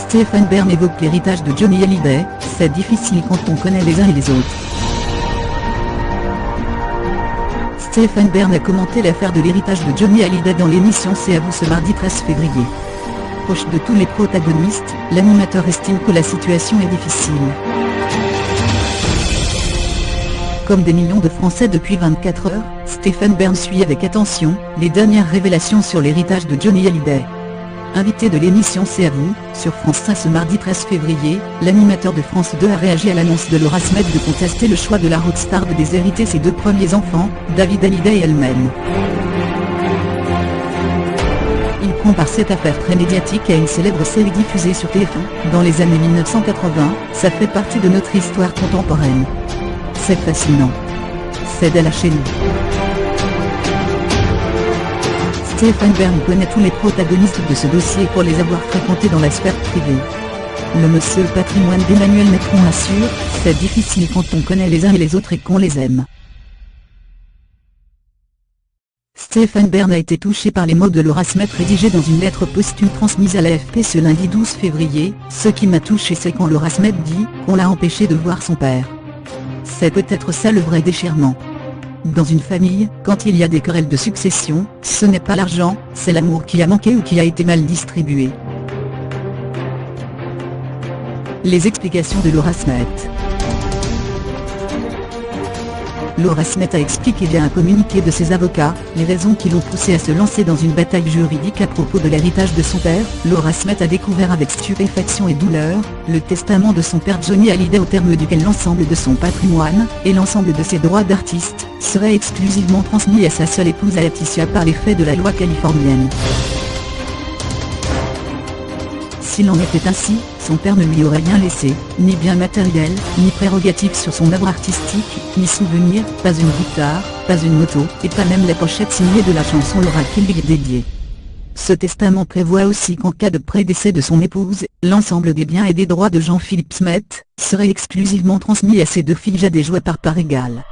Stephen Byrne évoque l'héritage de Johnny Hallyday, c'est difficile quand on connaît les uns et les autres. Stephen Byrne a commenté l'affaire de l'héritage de Johnny Hallyday dans l'émission C'est à vous ce mardi 13 février. Proche de tous les protagonistes, l'animateur estime que la situation est difficile. Comme des millions de Français depuis 24 heures, Stephen Byrne suit avec attention les dernières révélations sur l'héritage de Johnny Hallyday. Invité de l'émission C'est à vous, sur France 5 ce mardi 13 février, l'animateur de France 2 a réagi à l'annonce de Laura Smet de contester le choix de la rockstar de déshériter ses deux premiers enfants, David Hallyday et elle-même. Il compare cette affaire très médiatique à une célèbre série diffusée sur TF1, dans les années 1980, ça fait partie de notre histoire contemporaine. C'est fascinant. C'est de la chez nous. Stephen Byrne connaît tous les protagonistes de ce dossier pour les avoir fréquentés dans la sphère privée. Le monsieur le patrimoine d'Emmanuel Macron assure, c'est difficile quand on connaît les uns et les autres et qu'on les aime. Stephen Byrne a été touché par les mots de Laura Smet rédigés dans une lettre posthume transmise à l'AFP ce lundi 12 février, ce qui m'a touché c'est quand Laura Smet dit qu'on l'a empêché de voir son père. C'est peut-être ça le vrai déchirement. Dans une famille, quand il y a des querelles de succession, ce n'est pas l'argent, c'est l'amour qui a manqué ou qui a été mal distribué. Les explications de Laura Smet. Laura Smet a expliqué via un communiqué de ses avocats, les raisons qui l'ont poussée à se lancer dans une bataille juridique à propos de l'héritage de son père. Laura Smet a découvert avec stupéfaction et douleur, le testament de son père Johnny Hallyday au terme duquel l'ensemble de son patrimoine, et l'ensemble de ses droits d'artiste, seraient exclusivement transmis à sa seule épouse Laetitia par l'effet de la loi californienne. S'il en était ainsi, son père ne lui aurait rien laissé, ni bien matériel, ni prérogative sur son œuvre artistique, ni souvenir, pas une guitare, pas une moto, et pas même la pochette signée de la chanson Laura qui lui est dédiée. Ce testament prévoit aussi qu'en cas de prédécès de son épouse, l'ensemble des biens et des droits de Jean-Philippe Smet, seraient exclusivement transmis à ses deux filles Jade et Joie par part égale.